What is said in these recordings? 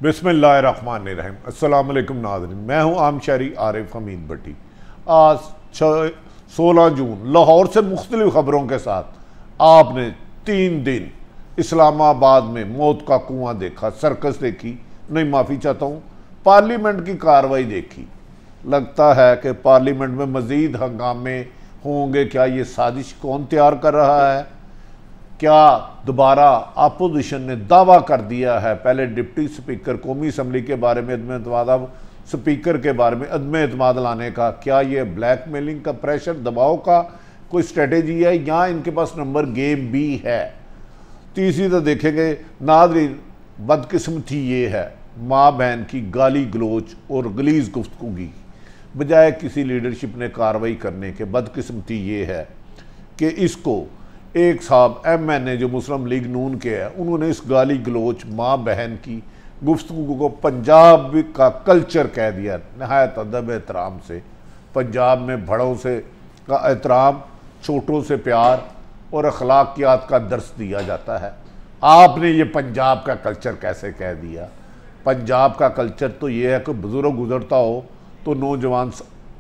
बिस्मिल्लाहिर्रहमानिर्रहीम। अस्सलाम वालेकुम नाज़रीन, मैं हूं आम शहरी आरिफ हमीद भट्टी। आज 16 जून लाहौर से मुख्तलिफ ख़बरों के साथ आपने 3 दिन इस्लामाबाद में मौत का कुआं देखा, सर्कस देखी, नहीं माफ़ी चाहता हूँ, पार्लियामेंट की कार्रवाई देखी। लगता है कि पार्लियामेंट में मज़ीद हंगामे होंगे। क्या ये साजिश कौन तैयार कर रहा है? क्या दोबारा अपोजिशन ने दावा कर दिया है, पहले डिप्टी स्पीकर कौमी असम्बली के बारे में अदम एतमाद, अब स्पीकर के बारे में अदम एतमाद लाने का? क्या ये ब्लैकमेलिंग का, प्रेशर दबाव का कोई स्ट्रेटेजी है या इनके पास नंबर गेम भी है? तीसरी तो देखेंगे नाज़रीन, बदकिस्मती ये है माँ बहन की गाली गलोच और गलीज गुफ्तगू की बजाय किसी लीडरशिप ने कार्रवाई करने के। बदकिस्मती ये है कि इसको एक साहब MNA जो मुस्लिम लीग नून के हैं, उन्होंने इस गाली गलोच माँ बहन की गुफ्तगू को पंजाब का कल्चर कह दिया। नहायत अदब एहतराम से पंजाब में बड़ों से का एहतराम, छोटों से प्यार और अखलाकियात का दर्स दिया जाता है। आपने ये पंजाब का कल्चर कैसे कह दिया? पंजाब का कल्चर तो ये है कि बुजुर्ग गुजरता हो तो नौजवान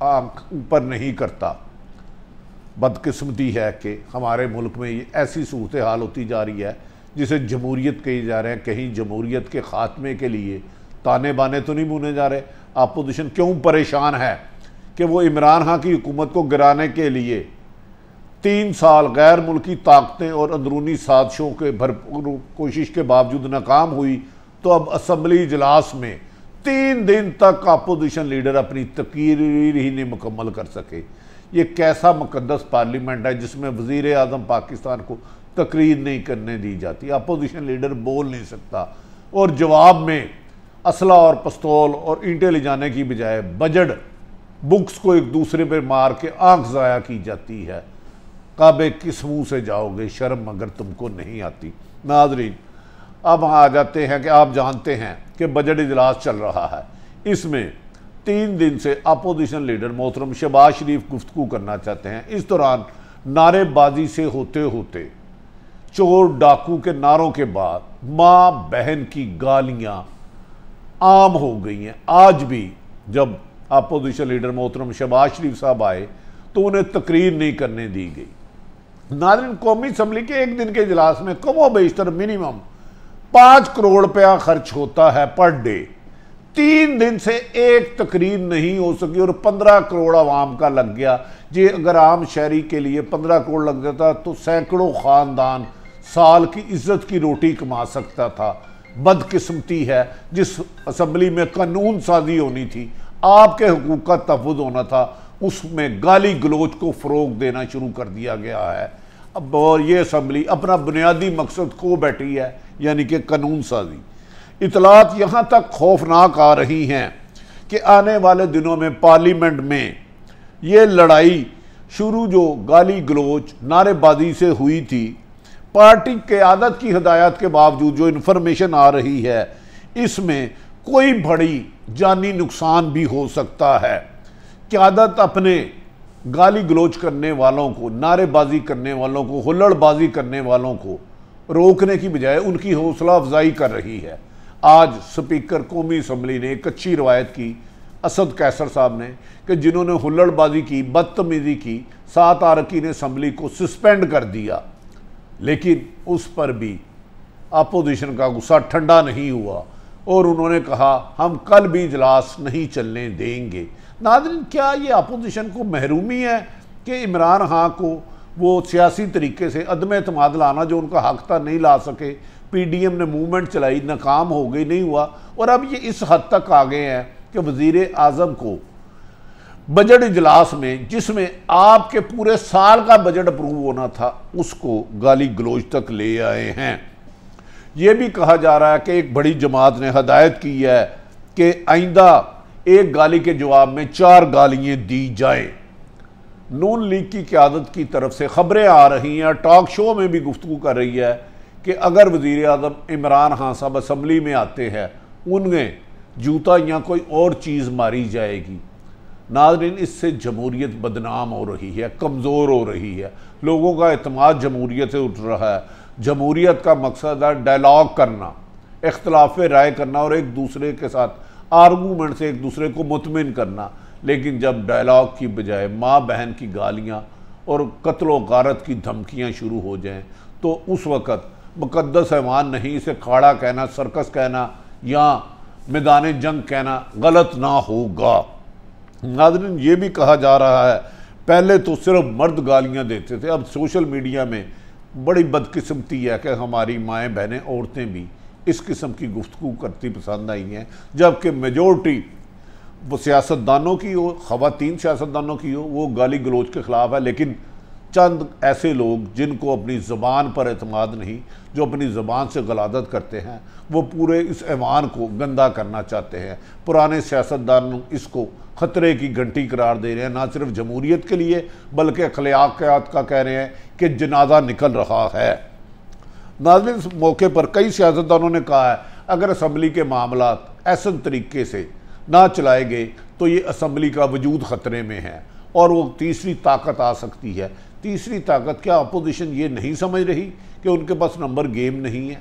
आँख ऊपर नहीं करता। बदकिस्मती है कि हमारे मुल्क में ये ऐसी सूरत हाल होती जा रही है जिसे जमहूरियत कही जा रहे हैं। कहीं जमहूरियत के ख़ात्मे के लिए ताने बाने तो नहीं बुने जा रहे। अपोजिशन क्यों परेशान है कि वो इमरान खान की हुकूमत को गिराने के लिए 3 साल गैर मुल्की ताकतें और अंदरूनी साजिशों के भरपूर कोशिश के बावजूद नाकाम हुई, तो अब असम्बली इजलास में 3 दिन तक अपोजिशन लीडर अपनी तकरीर ही नहीं मुकम्मल कर सके। ये कैसा मुकद्दस पार्लियामेंट है जिसमें वज़ीर आज़म पाकिस्तान को तकरीर नहीं करने दी जाती? अपोजिशन लीडर बोल नहीं सकता और जवाब में असला और पिस्तौल और ईंटें ले जाने की बजाय बजट बुक्स को एक दूसरे पर मार के आंख ज़ाया की जाती है। काबे किस मुँह से जाओगे, शर्म अगर तुमको नहीं आती। नाज़रीन, अब आ जाते हैं कि आप जानते हैं कि बजट इजलास चल रहा है। इसमें 3 दिन से अपोजिशन लीडर मोहतरम शहबाज शरीफ गुफ्तगू करना चाहते हैं। इस दौरान नारेबाजी से होते होते चोर डाकू के नारों के बाद माँ बहन की गालियाँ आम हो गई हैं। आज भी जब अपोजिशन लीडर मोहतरम शहबाज शरीफ साहब आए तो उन्हें तकरीर नहीं करने दी गई। नाज़रीन, कौमी असम्बली के एक दिन के इजलास में कमो बेशतर मिनिमम 5 करोड़ रुपया खर्च होता है पर डे। 3 दिन से एक तकरीर नहीं हो सकी और 15 करोड़ आवाम का लग गया। जी, अगर आम शहरी के लिए 15 करोड़ लग जाता तो सैकड़ों ख़ानदान साल की इज्जत की रोटी कमा सकता था। बदकिस्मती है, जिस असम्बली में कानून साजी होनी थी, आपके हुकूक का तहफ़्फ़ुज़ होना था, उसमें गाली गलोच को फ़रोग देना शुरू कर दिया गया है। अब और ये असम्बली अपना बुनियादी मकसद खो बैठी है, यानी कि कानून साजी। इतलात यहाँ तक खौफनाक आ रही हैं कि आने वाले दिनों में पार्लियामेंट में ये लड़ाई शुरू जो गाली गलोच नारेबाजी से हुई थी, पार्टी क़यादत की हिदायत के बावजूद जो इन्फॉर्मेशन आ रही है, इसमें कोई बड़ी जानी नुकसान भी हो सकता है। क़यादत अपने गाली गलोच करने वालों को, नारेबाजी करने वालों को, हुल्लड़बाजी करने वालों को रोकने की बजाय उनकी हौसला अफजाई कर रही है। आज स्पीकर कौमी असम्बली ने एक अच्छी रवायत की, असद कैसर साहब ने, कि जिन्होंने हुल्लड़बाजी की, बदतमीज़ी की, 7 अरकान असम्बली को सस्पेंड कर दिया। लेकिन उस पर भी अपोजिशन का गुस्सा ठंडा नहीं हुआ और उन्होंने कहा हम कल भी इजलास नहीं चलने देंगे। नाज़रीन, क्या ये अपोजिशन को महरूमी है कि इमरान खान को वो सियासी तरीके से अदम एतमाद लाना जो उनका हक था नहीं ला सके? PDM ने मूवमेंट चलाई, नाकाम हो गई, नहीं हुआ, और अब ये इस हद तक आ गए हैं कि वज़ीर आज़म को बजट इजलास में, जिसमें आपके पूरे साल का बजट अप्रूव होना था, उसको गाली गलोच तक ले आए हैं। ये भी कहा जा रहा है कि एक बड़ी जमात ने हदायत की है कि आइंदा एक गाली के जवाब में 4 गालियाँ दी जाएं। नून लीग की क़यादत की तरफ से ख़बरें आ रही हैं, टॉक शो में भी गुफ्तगू कर रही है कि अगर वज़ीर आज़म इमरान खान साहब असम्बली में आते हैं, उन्हें जूता या कोई और चीज़ मारी जाएगी। नाज़रीन, इससे जमहूरियत बदनाम हो रही है, कमज़ोर हो रही है, लोगों का एतमाद जमहूरियत से उठ रहा है। जमहूरियत का मकसद है डायलॉग करना, इख्तलाफ राय करना और एक दूसरे के साथ आर्गूमेंट से एक दूसरे को मुतमिन करना। लेकिन जब डायलॉग की बजाय माँ बहन की गालियाँ और कत्लो गारत की धमकियाँ शुरू हो जाएं तो उस वक़्त मुक़द्दस हैवान नहीं, इसे खाड़ा कहना, सर्कस कहना या मैदान जंग कहना गलत ना होगा। नाज़रीन, ये भी कहा जा रहा है पहले तो सिर्फ मर्द गालियाँ देते थे, अब सोशल मीडिया में बड़ी बदकिस्मती है कि हमारी माएँ बहनें औरतें भी इस किस्म की गुफ्तगू करती पसंद आई हैं, जबकि मेजॉरिटी वो सियासतदानों की हो, ख़वातीन सियासतदानों की हो, वो गाली गलोच के ख़िलाफ़ है। लेकिन चंद ऐसे लोग जिनको अपनी ज़बान पर एतमाद नहीं, जो अपनी ज़बान से गलादत करते हैं, वो पूरे इस ऐवान को गंदा करना चाहते हैं। पुराने सियासतदान इसको ख़तरे की घंटी करार दे रहे हैं, ना सिर्फ जमहूरियत के लिए बल्कि अखलाकियात का कह रहे हैं कि जनाजा निकल रहा है। नाज़रीन, इस मौके पर कई सियासतदानों ने कहा है अगर असम्बली के मामलात ऐसे तरीके से ना चलाए गए तो ये असम्बली का वजूद ख़तरे में है और वो तीसरी ताकत आ सकती है। तीसरी ताकत क्या अपोजिशन ये नहीं समझ रही कि उनके पास नंबर गेम नहीं है?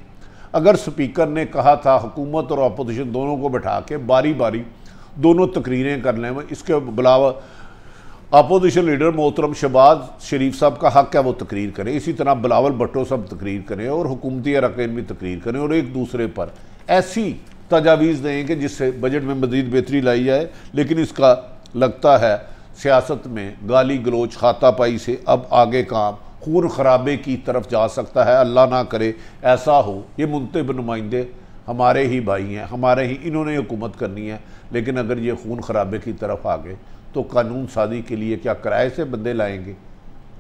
अगर स्पीकर ने कहा था हुकूमत और अपोजिशन दोनों को बैठा के बारी बारी दोनों तकरीरें कर लें, इसके अलावा अपोजिशन लीडर मोहतरम शहबाज शरीफ साहब का हक है वो तकरीर करें, इसी तरह बिलावल भुट्टो सब तकरीर करें और हुकूमती अरकान भी तकरीर करें और एक दूसरे पर ऐसी तजावीज़ दें कि जिससे बजट में मज़ीद बेहतरी लाई जाए। लेकिन इसका लगता है सियासत में गाली गलोच हाथापाई से अब आगे काम खून खराबे की तरफ जा सकता है। अल्लाह ना करे ऐसा हो। ये मुंतब नुमाइंदे हमारे ही भाई हैं, हमारे ही, इन्होंने हुकूमत करनी है। लेकिन अगर ये खून खराबे की तरफ आ गए तो कानून साजी के लिए क्या किराए से बंदे लाएंगे?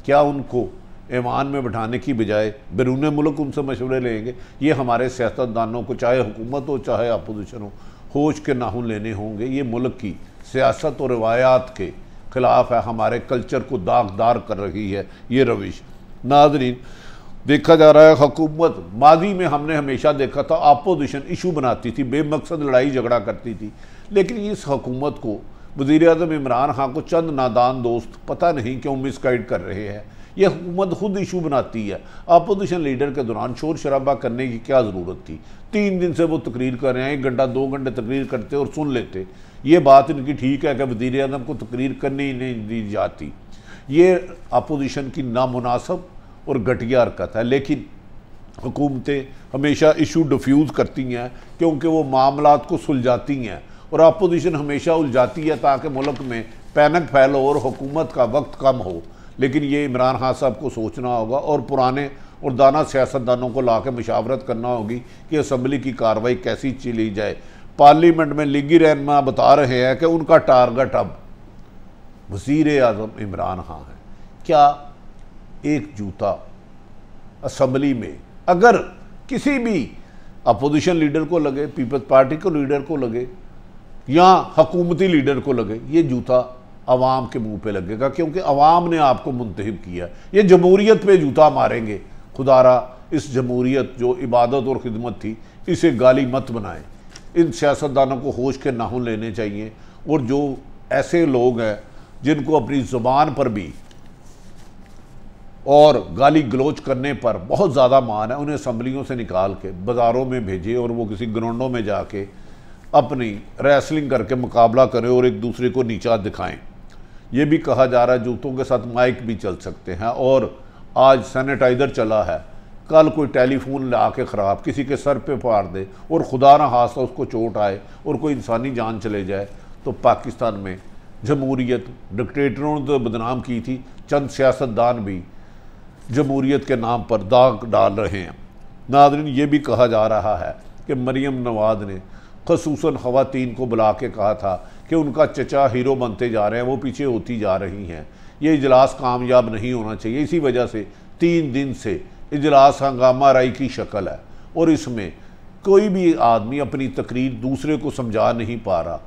क्या उनको ऐवान में बैठाने की बजाय बैरून मुल्क उनसे मशवरे लेंगे? ये हमारे सियासतदानों को, चाहे हुकूमत हो चाहे अपोजिशन हो, होश के नाखून लेने होंगे। ये मुल्क की सियासत और रवायात के ख़िलाफ़ है, हमारे कल्चर को दागदार कर रही है ये रविश। नाज़रीन, देखा जा रहा है हुकूमत, माजी में हमने हमेशा देखा था अपोजिशन इशू बनाती थी, बेमकसद लड़ाई झगड़ा करती थी। लेकिन इस हुकूमत को, वज़ीर आज़म इमरान खान को चंद नादान दोस्त पता नहीं क्यों मिसगाइड कर रहे हैं। यह हुकूमत खुद इशू बनाती है। अपोजिशन लीडर के दौरान शोर शराबा करने की क्या ज़रूरत थी? 3 दिन से वो तकरीर कर रहे हैं, 1 घंटा 2 घंटे तकरीर करते और सुन लेते। ये बात इनकी ठीक है कि वज़ीर आज़म को तकरीर करने ही नहीं दी जाती। ये अपोजिशन की नामुनासिब और घटिया हरकत है। लेकिन हुकूमतें हमेशा इशू डिफ्यूज़ करती हैं क्योंकि वो मामलात को सुलझाती हैं और अपोजिशन हमेशा उलझाती है ताकि मुल्क में पैनिक फैलो और हुकूमत का वक्त कम हो। लेकिन ये इमरान खान साहब को सोचना होगा और पुराने और दाना सियासतदानों को ला के मशावरत करना होगी कि असम्बली की कार्रवाई कैसी चली जाए। पार्लियामेंट में लीगी रहनुमा बता रहे हैं कि उनका टारगेट अब वज़ीर आज़म इमरान खान है। क्या एक जूता असम्बली में अगर किसी भी अपोजिशन लीडर को लगे, पीपल्स पार्टी को लीडर को लगे या हुकूमती लीडर को लगे, ये जूता अवाम के मुंह पे लगेगा क्योंकि अवाम ने आपको मुंतखब किया। ये जमहूरियत पे जूता मारेंगे। खुदारा इस जमहूरियत जो इबादत और खिदमत थी इसे गाली मत बनाएं। इन सियासतदानों को होश के नाखून लेने चाहिए और जो ऐसे लोग हैं जिनको अपनी ज़ुबान पर भी और गाली गलोच करने पर बहुत ज़्यादा मान है, उन्हें असम्बलियों से निकाल के बाज़ारों में भेजें और वो किसी ग्राउंडों में जाके अपनी रेसलिंग करके मुकाबला करें और एक दूसरे को नीचा दिखाएं। ये भी कहा जा रहा है जूतों के साथ माइक भी चल सकते हैं और आज सैनिटाइज़र चला है, कल कोई टेलीफोन ला के ख़राब किसी के सर पे फाड़ दे और खुदा ना खास्ता उसको चोट आए और कोई इंसानी जान चले जाए तो पाकिस्तान में जमहूरियत डिक्टेटरों ने तो बदनाम की थी, चंद सियासतदान भी जमहूरियत के नाम पर दाग डाल रहे हैं। नाज़रीन, ये भी कहा जा रहा है कि मरीम नवाज़ ने ख़ुसूसन ख़वातीन को बुला के कहा था कि उनका चचा हीरो बनते जा रहे हैं, वो पीछे होती जा रही हैं, ये इजलास कामयाब नहीं होना चाहिए। इसी वजह से 3 दिन से इजलास हंगामा राई की शक्ल है और इसमें कोई भी आदमी अपनी तकरीर दूसरे को समझा नहीं पा रहा।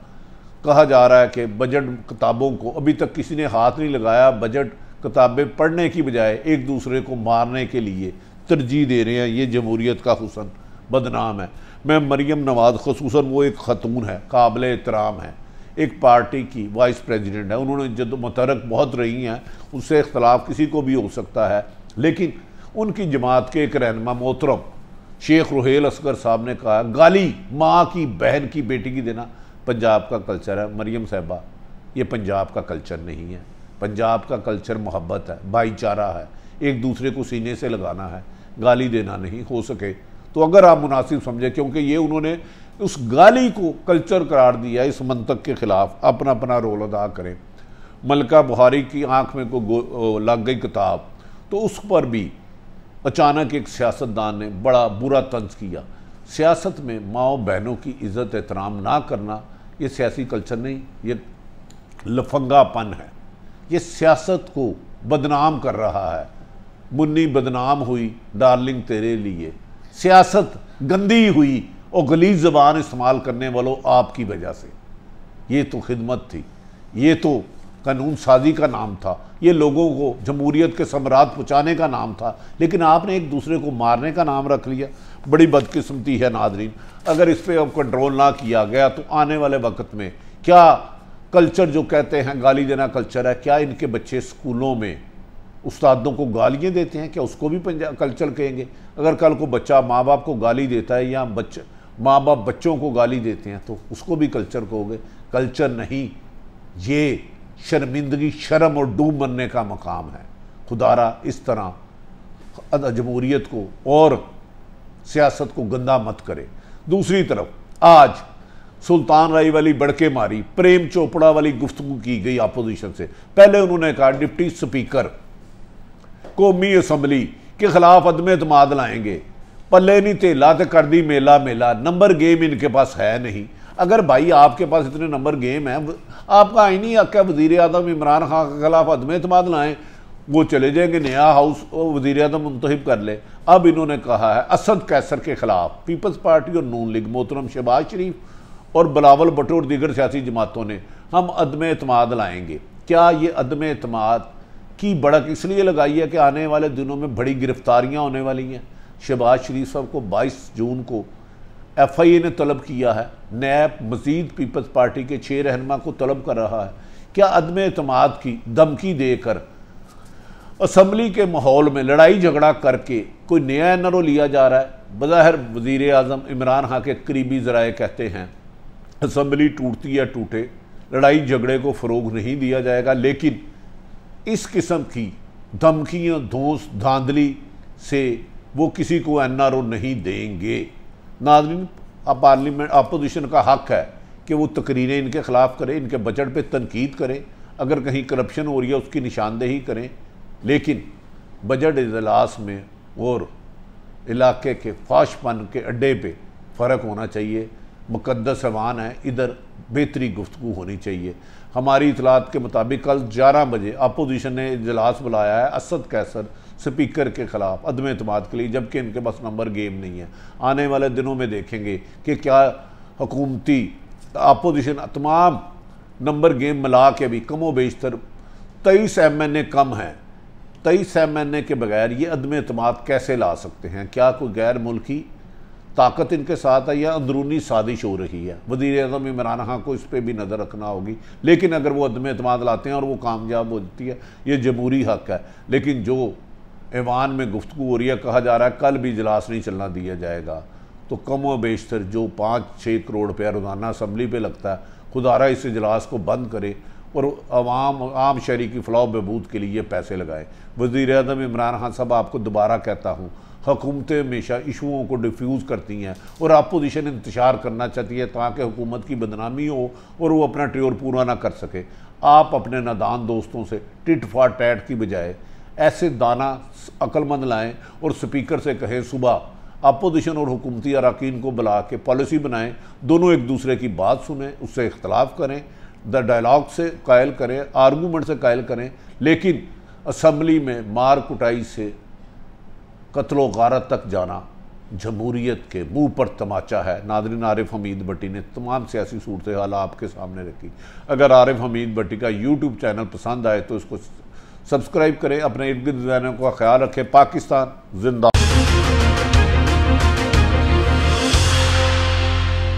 कहा जा रहा है कि बजट किताबों को अभी तक किसी ने हाथ नहीं लगाया, बजट किताबें पढ़ने की बजाय एक दूसरे को मारने के लिए तरजीह दे रहे हैं। ये जमहूरियत का हुस्न बदनाम है। मैं मरीम नवाज़ ख़ुसूसन वो एक ख़तून है, काबिल एहतराम है, एक पार्टी की वाइस प्रेसिडेंट है, उन्होंने जद्दोजहद बहुत रही हैं, उससे इख्तलाफ किसी को भी हो सकता है। लेकिन उनकी जमात के एक रहनुमा मोहतरम शेख रुहेल असगर साहब ने कहा गाली माँ की बहन की बेटी की देना पंजाब का कल्चर है। मरियम साहबा, ये पंजाब का कल्चर नहीं है। पंजाब का कल्चर मोहब्बत है, भाईचारा है, एक दूसरे को सीने से लगाना है, गाली देना नहीं। हो सके तो अगर आप मुनासिब समझे, क्योंकि ये उन्होंने उस गाली को कल्चर करार दिया, इस मंतक के ख़िलाफ़ अपना अपना रोल अदा करें। मलका बुहारी की आँख में को लग गई किताब, तो उस पर भी अचानक एक सियासतदान ने बड़ा बुरा तंज किया। सियासत में माओ बहनों की इज़्ज़त एहतराम ना करना ये सियासी कल्चर नहीं, ये लफंगापन है। ये सियासत को बदनाम कर रहा है। मुन्नी बदनाम हुई डार्लिंग तेरे लिए, सियासत गंदी हुई और गलीज़ ज़बान इस्तेमाल करने वालों आपकी वजह से। ये तो खिदमत थी, ये तो कानून साजी का नाम था, ये लोगों को जमहूरियत के समरात पहुँचाने का नाम था, लेकिन आपने एक दूसरे को मारने का नाम रख लिया। बड़ी बदकिस्मती है नाज़रीन। अगर इस पर अब कंट्रोल ना किया गया तो आने वाले वक्त में क्या कल्चर जो कहते हैं गाली देना कल्चर है, क्या इनके बच्चे स्कूलों में उस्तादों को गालियाँ देते हैं, क्या उसको भी पंजाब कल्चर कहेंगे? अगर कल को बच्चा माँ बाप को गाली देता है या माँ बाप बच्चों को गाली देते हैं तो उसको भी कल्चर कहोगे? कल्चर नहीं, ये शर्मिंदगी, शर्म और डूब मरने का मकाम है। खुदारा इस तरह जमहूरियत को और सियासत को गंदा मत करे। दूसरी तरफ आज सुल्तान राय वाली बड़के मारी, प्रेम चोपड़ा वाली गुफ्तगू की गई अपोजिशन से। पहले उन्होंने कहा डिप्टी स्पीकर कौमी असम्बली के खिलाफ अदम एतमाद लाएंगे, पल्ले नहीं तेला तो कर दी मेला मेला। नंबर गेम इनके पास है नहीं। अगर भाई आपके पास इतने नंबर गेम है, आपका आईनी हक है वज़ीर आज़म इमरान खान के खिलाफ अदम एतमाद लाएँ, वो चले जाएंगे, नया हाउस वज़ीर आज़म मुंतखब कर ले। अब इन्होंने कहा है असद कैसर के खिलाफ पीपल्स पार्टी और नून लीग, मोहतरम शहबाज शरीफ और बिलावल भुट्टो और दीगर सियासी जमातों ने हम अदम एतमाद लाएंगे। क्या ये अदम एतमाद की बढ़क इसलिए लगाई है कि आने वाले दिनों में बड़ी गिरफ्तारियां होने वाली हैं? शहबाज शरीफ साहब को 22 जून को FIA ने तलब किया है, नैब मजीद पीपल्स पार्टी के 6 रहनुमा को तलब कर रहा है। क्या अदम एतमाद की धमकी देकर असम्बली के माहौल में लड़ाई झगड़ा करके कोई नया NRO लिया जा रहा है? बज़ाहिर वज़ीर आज़म इमरान खान के करीबी ज़राए कहते हैं असम्बली टूटती है टूटे, लड़ाई झगड़े को फ़रोग नहीं दिया जाएगा, लेकिन इस किस्म की धमकियाँ धौंस धांधली से वो किसी को NRO नहीं देंगे। नाज़रीन, पार्लियामेंट अपोजिशन का हक है कि वो तकरीरें इनके ख़िलाफ़ करें, इनके बजट पे तनकीद करें, अगर कहीं करप्शन हो रही है उसकी निशानदेही करें, लेकिन बजट इजलास में और इलाके के फाशपन के अड्डे पे फ़र्क होना चाहिए। मुक़द्दस ऐवान है, इधर बेहतरी गुफ्तगू होनी चाहिए। हमारी इतलात के मुताबिक कल 11 बजे अपोजिशन ने इजलास बुलाया है असद कैसर स्पीकर के ख़िलाफ़ अदम एतमाद के लिए, जबकि इनके पास नंबर गेम नहीं है। आने वाले दिनों में देखेंगे कि क्या हुकूमती अपोजिशन तमाम नंबर गेम मिला के भी कमो बेशतर 23 MNA कम है, 23 MNA के बगैर ये अदम एतमाद कैसे ला सकते हैं? क्या कोई गैर मुल्की ताकत इनके साथ है या अंदरूनी साजिश हो रही है? वज़ीर आज़म इमरान खान को इस पर भी नज़र रखना होगी। लेकिन अगर वो अदम एतमाद लाते हैं और वो कामयाब होती है, ये जमहूरी हक है। लेकिन जो ऐवान में गुफ्तगू हो रही है, कहा जा रहा है कल भी इजलास नहीं चलना दिया जाएगा, तो कम व बेशतर जो 5-6 करोड़ रुपया रोज़ाना असम्बली पे लगता है, खुदारा इस इजलास को बंद करे और आम शहरी की फलाह बहबूद के लिए पैसे लगाए। वज़ीर आज़म इमरान खान साहब, आपको दोबारा कहता हूँ, हुकूमतें हमेशा इशुओं को डिफ्यूज़ करती हैं और अपोजिशन इंतशार करना चाहती है ताकि हुकूमत की बदनामी हो और वो अपना ट्योर पूरा ना कर सके। आप अपने नादान दोस्तों से टिट फॉर टैट की बजाय ऐसे दाना अक्लमंद लाएँ और स्पीकर से कहें सुबह अपोजिशन और हुकूमती अरकान को बुला के पॉलिसी बनाएं, दोनों एक दूसरे की बात सुनें, उससे इख्तलाफ करें, द डायलॉग से कायल करें, आर्गूमेंट से कायल करें, लेकिन असम्बली में मार कुटाई से कत्लो गारत तक जाना जमहूरियत के मुंह पर तमाचा है। नाज़रीन, आरिफ हमीद भट्टी ने तमाम सियासी सूरत हाल आपके सामने रखी। अगर आरिफ हमीद भट्टी का यूट्यूब चैनल पसंद आए तो इसको सब्सक्राइब करें, अपने इर्द गिर्द का ख्याल रखें। पाकिस्तान जिंदा।